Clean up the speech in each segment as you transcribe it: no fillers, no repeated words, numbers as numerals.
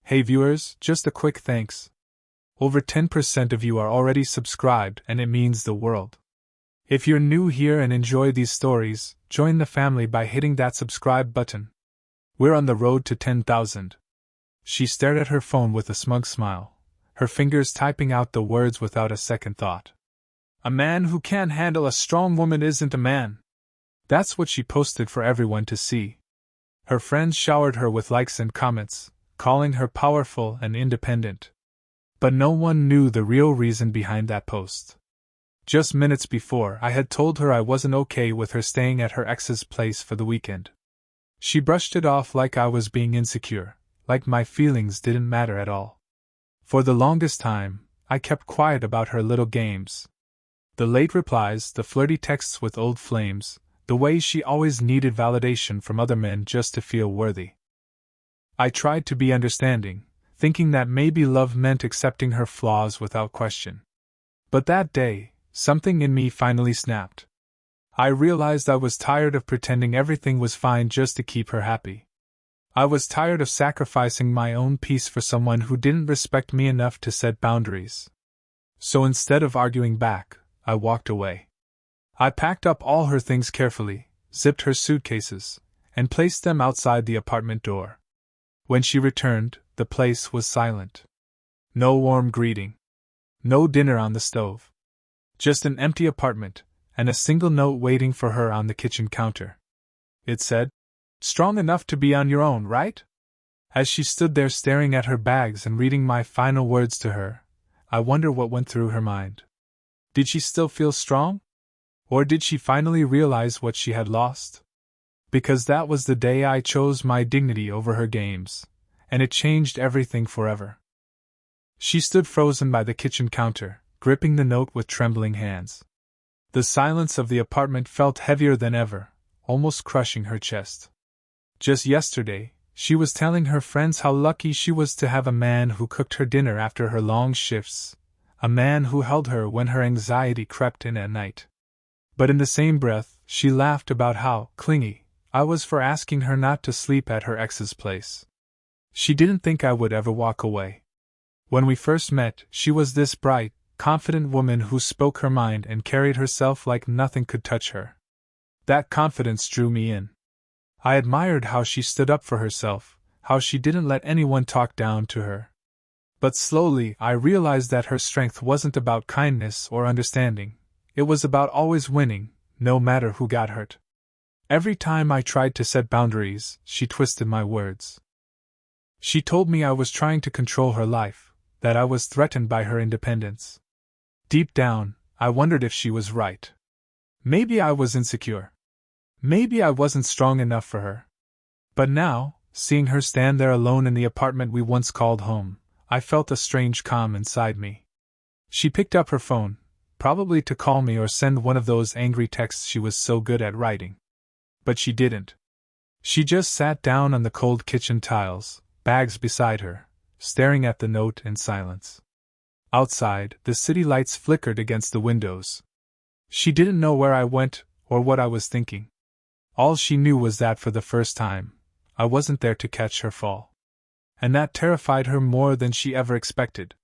Hey viewers, just a quick thanks. Over 10% of you are already subscribed and it means the world. If you're new here and enjoy these stories, join the family by hitting that subscribe button. We're on the road to 10,000. She stared at her phone with a smug smile, her fingers typing out the words without a second thought. A man who can't handle a strong woman isn't a man. That's what she posted for everyone to see. Her friends showered her with likes and comments, calling her powerful and independent. But no one knew the real reason behind that post. Just minutes before, I had told her I wasn't okay with her staying at her ex's place for the weekend. She brushed it off like I was being insecure, like my feelings didn't matter at all. For the longest time, I kept quiet about her little games. The late replies, the flirty texts with old flames, the way she always needed validation from other men just to feel worthy. I tried to be understanding, thinking that maybe love meant accepting her flaws without question. But that day, something in me finally snapped. I realized I was tired of pretending everything was fine just to keep her happy. I was tired of sacrificing my own peace for someone who didn't respect me enough to set boundaries. So instead of arguing back, I walked away. I packed up all her things carefully, zipped her suitcases, and placed them outside the apartment door. When she returned, the place was silent. No warm greeting. No dinner on the stove. Just an empty apartment, and a single note waiting for her on the kitchen counter. It said, "Strong enough to be on your own, right?" As she stood there staring at her bags and reading my final words to her, I wonder what went through her mind. Did she still feel strong? Or did she finally realize what she had lost? Because that was the day I chose my dignity over her games, and it changed everything forever. She stood frozen by the kitchen counter, gripping the note with trembling hands. The silence of the apartment felt heavier than ever, almost crushing her chest. Just yesterday, she was telling her friends how lucky she was to have a man who cooked her dinner after her long shifts, a man who held her when her anxiety crept in at night. But in the same breath, she laughed about how clingy I was for asking her not to sleep at her ex's place. She didn't think I would ever walk away. When we first met, she was this bright, confident woman who spoke her mind and carried herself like nothing could touch her. That confidence drew me in. I admired how she stood up for herself, how she didn't let anyone talk down to her. But slowly I realized that her strength wasn't about kindness or understanding. It was about always winning, no matter who got hurt. Every time I tried to set boundaries, she twisted my words. She told me I was trying to control her life, that I was threatened by her independence. Deep down, I wondered if she was right. Maybe I was insecure. Maybe I wasn't strong enough for her. But now, seeing her stand there alone in the apartment we once called home, I felt a strange calm inside me. She picked up her phone, probably to call me or send one of those angry texts she was so good at writing. But she didn't. She just sat down on the cold kitchen tiles, bags beside her, staring at the note in silence. Outside, the city lights flickered against the windows. She didn't know where I went or what I was thinking. All she knew was that for the first time, I wasn't there to catch her fall. And that terrified her more than she ever expected.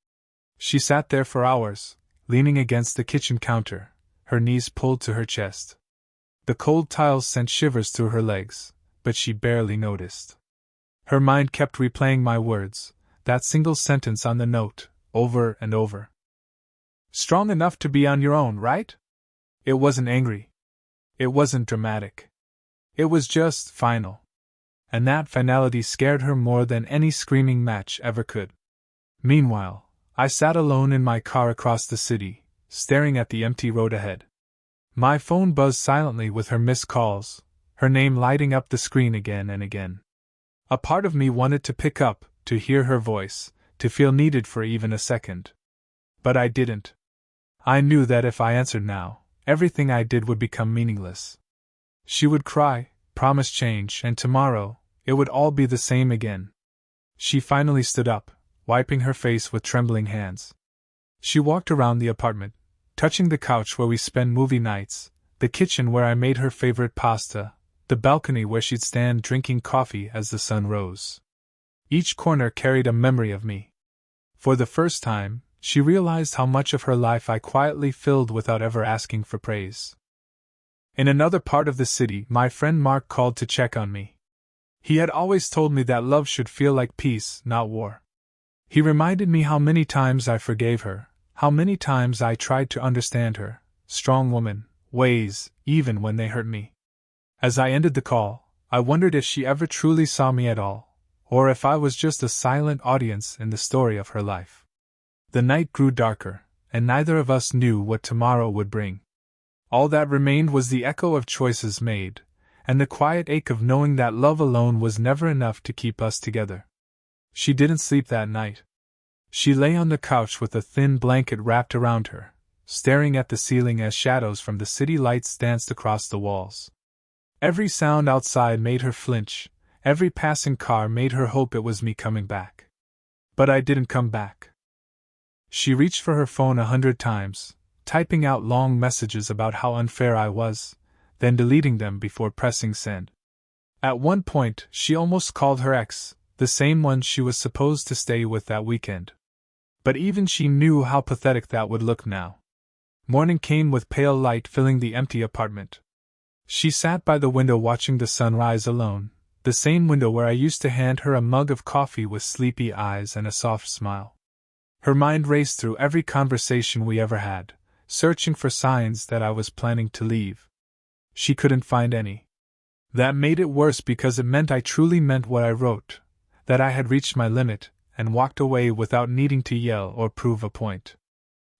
She sat there for hours, leaning against the kitchen counter, her knees pulled to her chest. The cold tiles sent shivers through her legs, but she barely noticed. Her mind kept replaying my words, that single sentence on the note, over and over. Strong enough to be on your own, right? It wasn't angry. It wasn't dramatic. It was just final. And that finality scared her more than any screaming match ever could. Meanwhile, I sat alone in my car across the city, staring at the empty road ahead. My phone buzzed silently with her missed calls, her name lighting up the screen again and again. A part of me wanted to pick up, to hear her voice, to feel needed for even a second. But I didn't. I knew that if I answered now, everything I did would become meaningless. She would cry, promise change, and tomorrow, it would all be the same again. She finally stood up, wiping her face with trembling hands. She walked around the apartment, touching the couch where we spent movie nights, the kitchen where I made her favorite pasta, the balcony where she'd stand drinking coffee as the sun rose. Each corner carried a memory of me. For the first time, she realized how much of her life I quietly filled without ever asking for praise. In another part of the city, my friend Mark called to check on me. He had always told me that love should feel like peace, not war. He reminded me how many times I forgave her, how many times I tried to understand her strong woman ways, even when they hurt me. As I ended the call, I wondered if she ever truly saw me at all, or if I was just a silent audience in the story of her life. The night grew darker, and neither of us knew what tomorrow would bring. All that remained was the echo of choices made, and the quiet ache of knowing that love alone was never enough to keep us together. She didn't sleep that night. She lay on the couch with a thin blanket wrapped around her, staring at the ceiling as shadows from the city lights danced across the walls. Every sound outside made her flinch, every passing car made her hope it was me coming back. But I didn't come back. She reached for her phone 100 times, typing out long messages about how unfair I was, then deleting them before pressing send. At one point, she almost called her ex, the same one she was supposed to stay with that weekend. But even she knew how pathetic that would look now. Morning came with pale light filling the empty apartment. She sat by the window watching the sun rise alone, the same window where I used to hand her a mug of coffee with sleepy eyes and a soft smile. Her mind raced through every conversation we ever had, searching for signs that I was planning to leave. She couldn't find any. That made it worse because it meant I truly meant what I wrote, that I had reached my limit, and walked away without needing to yell or prove a point.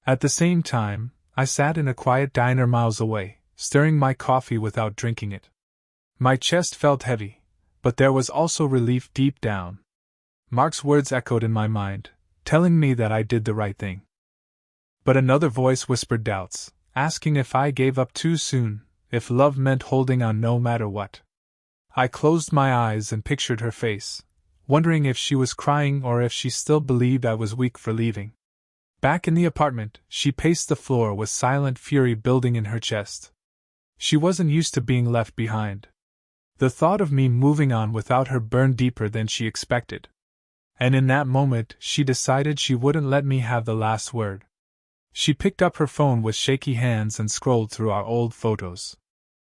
At the same time, I sat in a quiet diner miles away, stirring my coffee without drinking it. My chest felt heavy, but there was also relief deep down. Mark's words echoed in my mind, telling me that I did the right thing. But another voice whispered doubts, asking if I gave up too soon, if love meant holding on no matter what. I closed my eyes and pictured her face, wondering if she was crying or if she still believed I was weak for leaving. Back in the apartment, she paced the floor with silent fury building in her chest. She wasn't used to being left behind. The thought of me moving on without her burned deeper than she expected. And in that moment, she decided she wouldn't let me have the last word. She picked up her phone with shaky hands and scrolled through our old photos.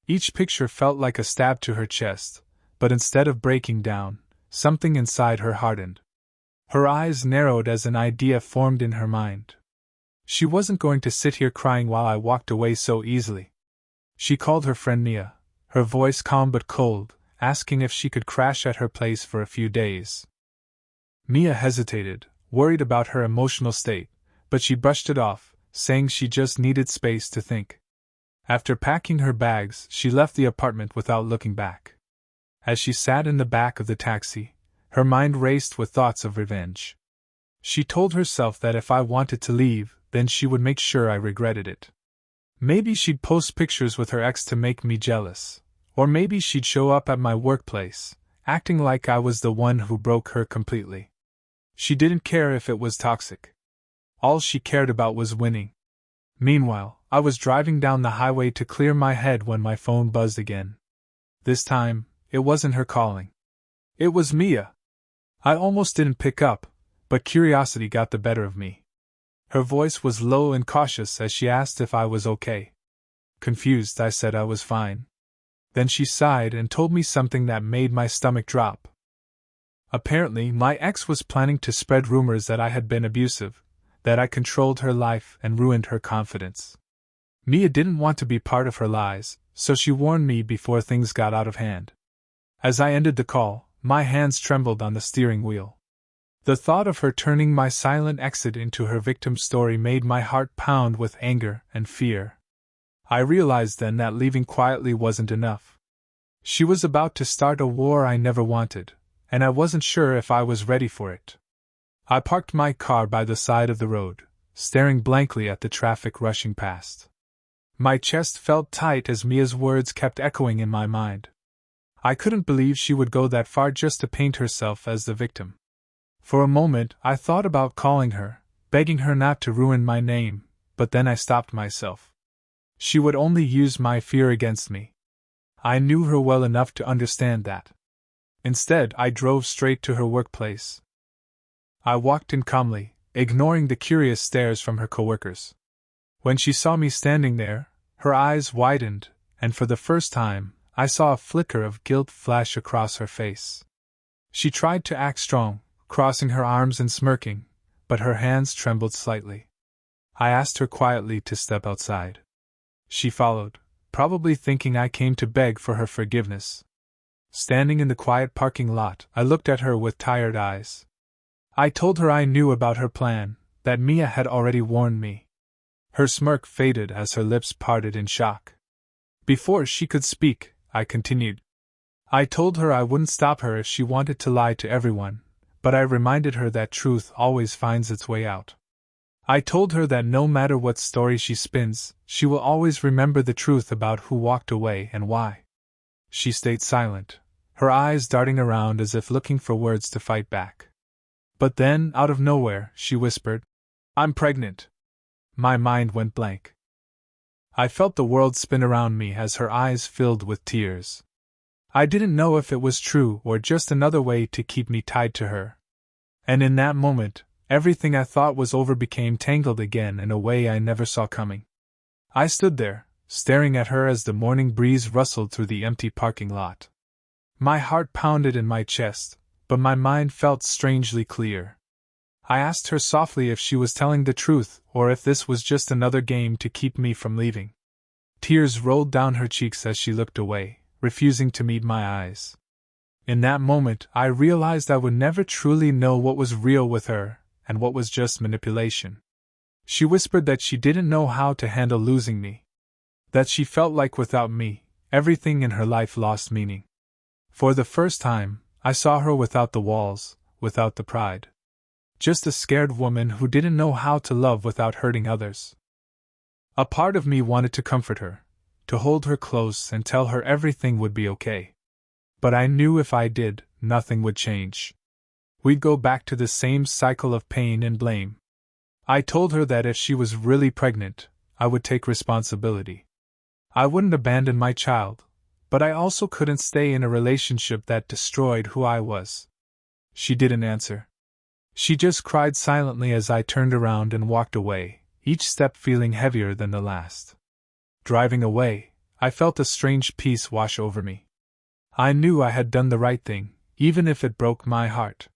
Each picture felt like a stab to her chest, but instead of breaking down, something inside her hardened. Her eyes narrowed as an idea formed in her mind. She wasn't going to sit here crying while I walked away so easily. She called her friend Mia, her voice calm but cold, asking if she could crash at her place for a few days. Mia hesitated, worried about her emotional state, but she brushed it off, saying she just needed space to think. After packing her bags, she left the apartment without looking back. As she sat in the back of the taxi, her mind raced with thoughts of revenge. She told herself that if I wanted to leave, then she would make sure I regretted it. Maybe she'd post pictures with her ex to make me jealous, or maybe she'd show up at my workplace, acting like I was the one who broke her completely. She didn't care if it was toxic. All she cared about was winning. Meanwhile, I was driving down the highway to clear my head when my phone buzzed again. This time, it wasn't her calling. It was Mia. I almost didn't pick up, but curiosity got the better of me. Her voice was low and cautious as she asked if I was okay. Confused, I said I was fine. Then she sighed and told me something that made my stomach drop. Apparently, my ex was planning to spread rumors that I had been abusive, that I controlled her life and ruined her confidence. Mia didn't want to be part of her lies, so she warned me before things got out of hand. As I ended the call, my hands trembled on the steering wheel. The thought of her turning my silent exit into her victim story made my heart pound with anger and fear. I realized then that leaving quietly wasn't enough. She was about to start a war I never wanted, and I wasn't sure if I was ready for it. I parked my car by the side of the road, staring blankly at the traffic rushing past. My chest felt tight as Mia's words kept echoing in my mind. I couldn't believe she would go that far just to paint herself as the victim. For a moment, I thought about calling her, begging her not to ruin my name, but then I stopped myself. She would only use my fear against me. I knew her well enough to understand that. Instead, I drove straight to her workplace. I walked in calmly, ignoring the curious stares from her coworkers. When she saw me standing there, her eyes widened, and for the first time, I saw a flicker of guilt flash across her face. She tried to act strong, crossing her arms and smirking, but her hands trembled slightly. I asked her quietly to step outside. She followed, probably thinking I came to beg for her forgiveness. Standing in the quiet parking lot, I looked at her with tired eyes. I told her I knew about her plan, that Mia had already warned me. Her smirk faded as her lips parted in shock. Before she could speak, I continued. I told her I wouldn't stop her if she wanted to lie to everyone, but I reminded her that truth always finds its way out. I told her that no matter what story she spins, she will always remember the truth about who walked away and why. She stayed silent, her eyes darting around as if looking for words to fight back. But then, out of nowhere, she whispered, "I'm pregnant." My mind went blank. I felt the world spin around me as her eyes filled with tears. I didn't know if it was true or just another way to keep me tied to her. And in that moment, everything I thought was over became tangled again in a way I never saw coming. I stood there, staring at her as the morning breeze rustled through the empty parking lot. My heart pounded in my chest, but my mind felt strangely clear. I asked her softly if she was telling the truth or if this was just another game to keep me from leaving. Tears rolled down her cheeks as she looked away, refusing to meet my eyes. In that moment, I realized I would never truly know what was real with her and what was just manipulation. She whispered that she didn't know how to handle losing me. That she felt like without me, everything in her life lost meaning. For the first time, I saw her without the walls, without the pride. Just a scared woman who didn't know how to love without hurting others. A part of me wanted to comfort her, to hold her close and tell her everything would be okay. But I knew if I did, nothing would change. We'd go back to the same cycle of pain and blame. I told her that if she was really pregnant, I would take responsibility. I wouldn't abandon my child, but I also couldn't stay in a relationship that destroyed who I was. She didn't answer. She just cried silently as I turned around and walked away, each step feeling heavier than the last. Driving away, I felt a strange peace wash over me. I knew I had done the right thing, even if it broke my heart.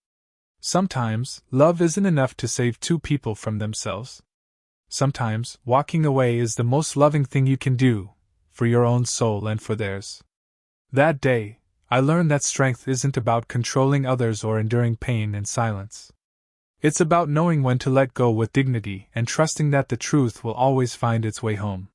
Sometimes, love isn't enough to save two people from themselves. Sometimes, walking away is the most loving thing you can do, for your own soul and for theirs. That day, I learned that strength isn't about controlling others or enduring pain in silence. It's about knowing when to let go with dignity and trusting that the truth will always find its way home.